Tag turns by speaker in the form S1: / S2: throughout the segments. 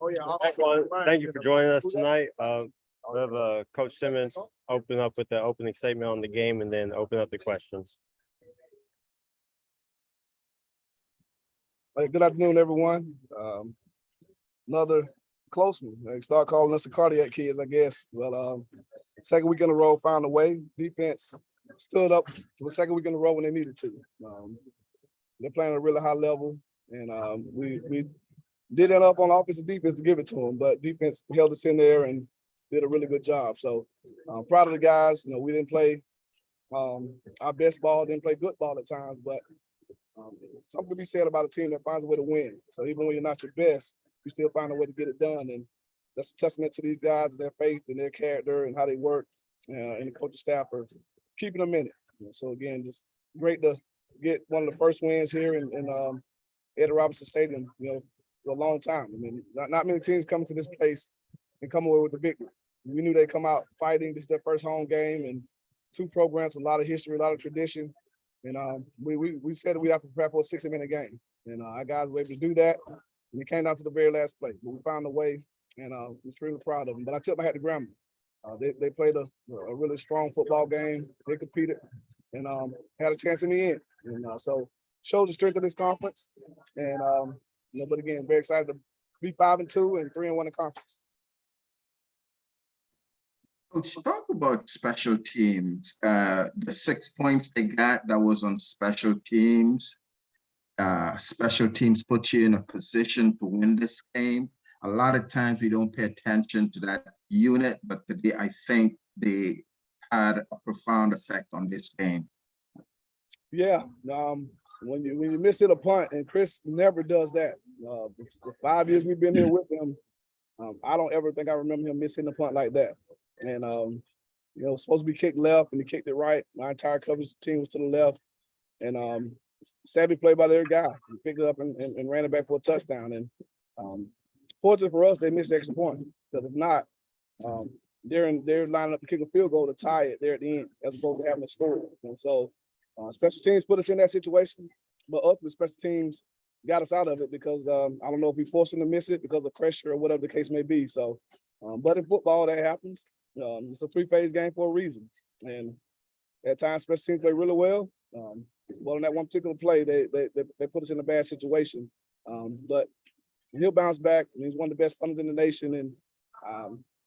S1: Everyone, thank you for joining us tonight. We have Coach Simmons open up with the opening statement on the game and then open up the questions.
S2: Good afternoon, everyone. Another close one. They start calling us the cardiac kids, I guess. Well, second week in a row, found a way. Defense stood up for the second week in a row when they needed to. They're playing at a really high level, and we did enough on offense and defense to give it to them, but defense held us in there and did a really good job. So I'm proud of the guys. You know, we didn't play our best ball, didn't play good ball at times, but something to be said about a team that finds a way to win. So even when you're not your best, you still find a way to get it done. And that's a testament to these guys, their faith and their character and how they work, and the coaching staff are keeping them in it. So again, just great to get one of the first wins here in Eddie Robinson Stadium, for a long time. I mean, not many teams come to this place and come away with the victory. We knew they'd come out fighting. This is their first home game, and two programs with a lot of history, a lot of tradition. And we said we have to prepare for a 60-minute game. And our guys were able to do that. And it came down to the very last play. But we found a way, and I'm extremely proud of them. But I tipped my hat to Grambling. They played a really strong football game. They competed and had a chance in the end. And so shows the strength of this conference. And but again, very excited to be 5-2 and 3-1 in conference.
S3: Coach, talk about special teams. The 6 points they got that was on special teams. Special teams put you in a position to win this game. A lot of times we don't pay attention to that unit, but today I think they had a profound effect on this game.
S2: Yeah, when you miss it a punt, and Chris never does that. The 5 years we've been here with him, I don't ever think I remember him missing a punt like that. And supposed to be kicked left, and he kicked it right. My entire coverage team was to the left, and savvy play by their guy. He picked it up and ran it back for a touchdown. And fortunately for us, they missed the extra point, because if not, they're lining up to kick a field goal to tie it there at the end, as opposed to having to score. And so special teams put us in that situation, but ultimately special teams got us out of it, because I don't know if we forced them to miss it because of pressure or whatever the case may be. So, but in football, that happens. It's a 3-phase game for a reason. And at times, special teams play really well. Well, in that one particular play, they put us in a bad situation. But he'll bounce back. He's one of the best punters in the nation. And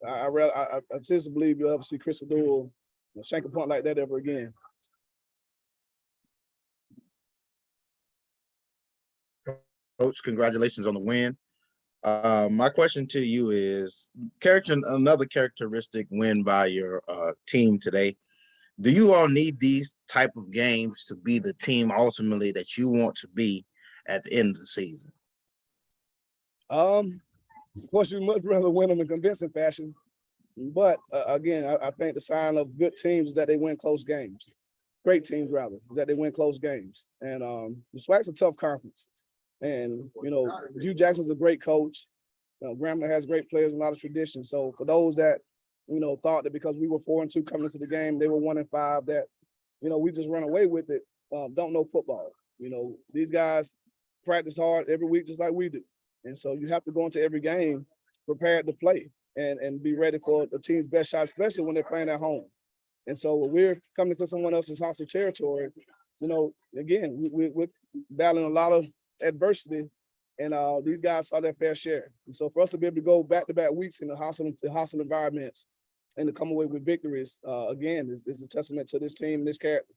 S2: I seriously believe you'll ever see Chris O'Doul shank a punt like that ever again.
S4: Coach, congratulations on the win. My question to you is, another characteristic win by your team today. Do you all need these type of games to be the team ultimately that you want to be at the end of the season?
S2: Of course, you much rather win them in convincing fashion. But again, I think the sign of good teams is that they win close games. Great teams, rather, is that they win close games. And the SWAC's a tough conference. And, Hugh Jackson's a great coach. Grambling has great players and a lot of tradition. So for those that, thought that because we were 4-2 coming into the game, they were 1-5, that, we just run away with it, don't know football. These guys practice hard every week just like we do. And so you have to go into every game prepared to play and be ready for the team's best shot, especially when they're playing at home. And so when we're coming into someone else's hostile territory, again, we're battling a lot of adversity, and these guys saw their fair share. And so for us to be able to go back-to-back weeks in the hostile environments and to come away with victories, again, is a testament to this team and this character.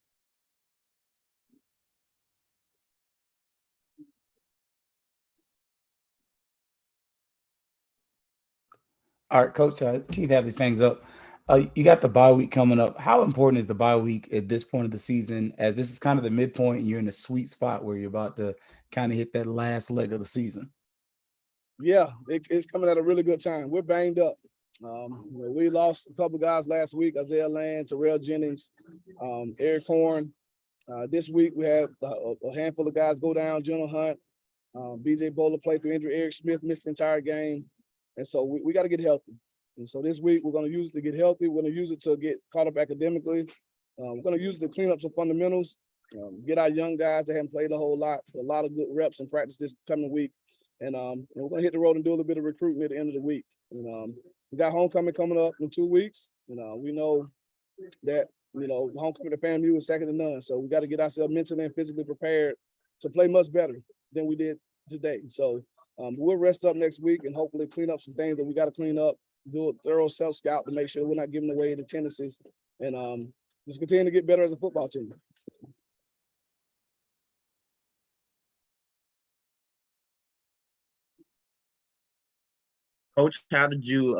S5: All right, Coach, Keith Hadley, things up. You got the bye week coming up. How important is the bye week at this point of the season, as this is kind of the midpoint and you're in the sweet spot where you're about to kind of hit that last leg of the season?
S2: Yeah, it's coming at a really good time. We're banged up. We lost a couple guys last week: Isaiah Land, Terrell Jennings, Eric Horn. This week we have a handful of guys go down: Jonah Hunt, BJ Bowler played through injury, Eric Smith missed the entire game. And so we got to get healthy. And so this week we're going to use it to get healthy. We're going to use it to get caught up academically. We're going to use it to clean up some fundamentals, get our young guys that haven't played a whole lot, a lot of good reps and practice this coming week. And we're gonna hit the road and do a little bit of recruiting at the end of the week. And we got homecoming coming up in 2 weeks. We know that homecoming to FAMU is second to none. So we got to get ourselves mentally and physically prepared to play much better than we did today. So we'll rest up next week and hopefully clean up some things that we got to clean up, do a thorough self-scout to make sure we're not giving away the tendencies, and just continue to get better as a football team.
S4: Coach, how did you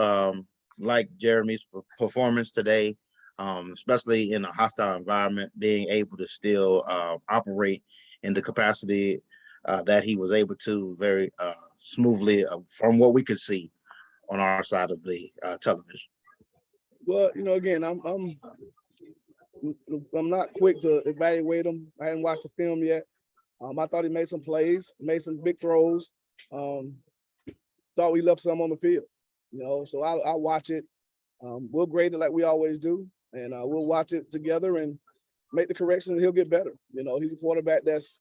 S4: like Jeremy's performance today, especially in a hostile environment, being able to still operate in the capacity that he was able to very smoothly from what we could see on our side of the television?
S2: Well, again, I'm not quick to evaluate him. I hadn't watched the film yet. I thought he made some plays, made some big throws. Thought we left some on the field, so I'll watch it. We'll grade it like we always do, and we'll watch it together and make the corrections. He'll get better. He's a quarterback that's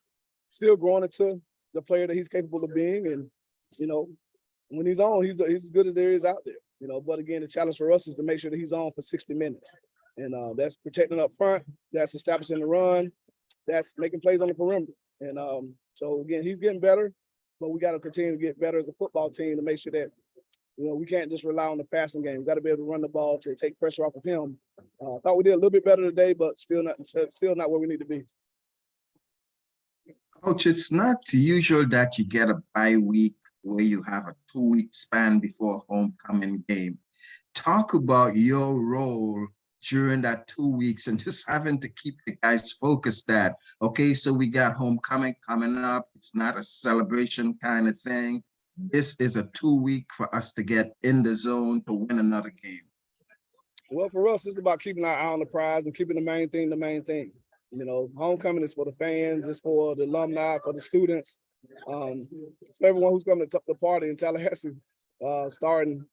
S2: still growing into the player that he's capable of being, and when he's on, he's as good as there is out there. But again, the challenge for us is to make sure that he's on for 60 minutes, and that's protecting up front, that's establishing the run, that's making plays on the perimeter, and so again, he's getting better. But we got to continue to get better as a football team to make sure that, we can't just rely on the passing game. We got to be able to run the ball to take pressure off of him. I thought we did a little bit better today, but still not where we need to be.
S3: Coach, it's not usual that you get a bye week where you have a 2-week span before homecoming game. Talk about your role during that 2 weeks and just having to keep the guys focused that, okay, so we got homecoming coming up. It's not a celebration kind of thing. This is a 2-week for us to get in the zone to win another game.
S2: Well, for us, it's about keeping our eye on the prize and keeping the main thing. Homecoming is for the fans, it's for the alumni, for the students, for everyone who's coming to the party in Tallahassee, starting,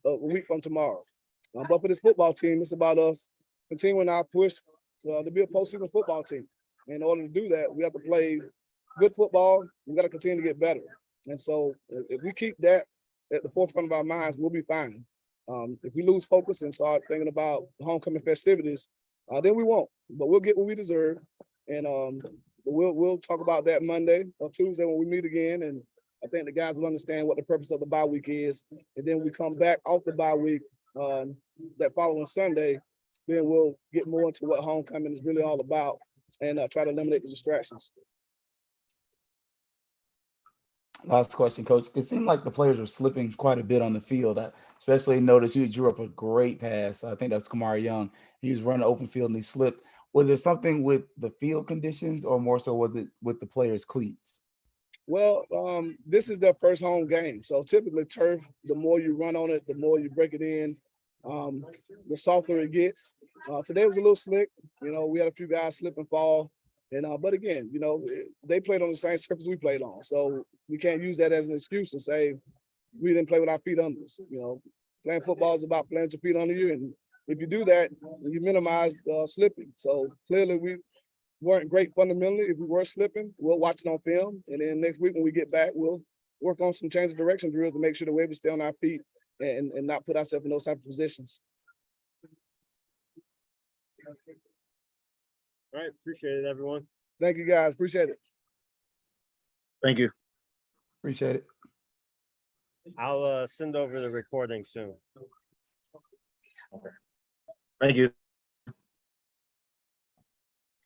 S2: a week from tomorrow. But for this football team, it's about us continuing our push to be a postseason football team. In order to do that, we have to play good football. We got to continue to get better. And so if we keep that at the forefront of our minds, we'll be fine. If we lose focus and start thinking about homecoming festivities, then we won't. But we'll get what we deserve. And we'll talk about that Monday or Tuesday when we meet again. And I think the guys will understand what the purpose of the bye week is. And then we come back off the bye week that following Sunday, then we'll get more into what homecoming is really all about and try to eliminate the distractions.
S5: Last question, Coach. It seemed like the players were slipping quite a bit on the field. I especially noticed you drew up a great pass. I think that's Kamari Young. He was running open field and he slipped. Was there something with the field conditions, or more so was it with the players' cleats?
S2: Well, this is their first home game. So typically turf, the more you run on it, the more you break it in, the softer it gets. Today was a little slick. We had a few guys slip and fall. But again, they played on the same surface we played on. So we can't use that as an excuse to say we didn't play with our feet under us. Playing football is about playing with your feet under you. And if you do that, you minimize slipping. So clearly we weren't great fundamentally. If we were slipping, we'll watch it on film. And then next week when we get back, we'll work on some change of direction drills to make sure that we're able to stay on our feet and not put ourselves in those type of positions.
S1: All right, appreciate it, everyone.
S2: Thank you, guys. Appreciate it.
S4: Thank you.
S5: Appreciate it.
S1: I'll send over the recording soon.
S4: Thank you.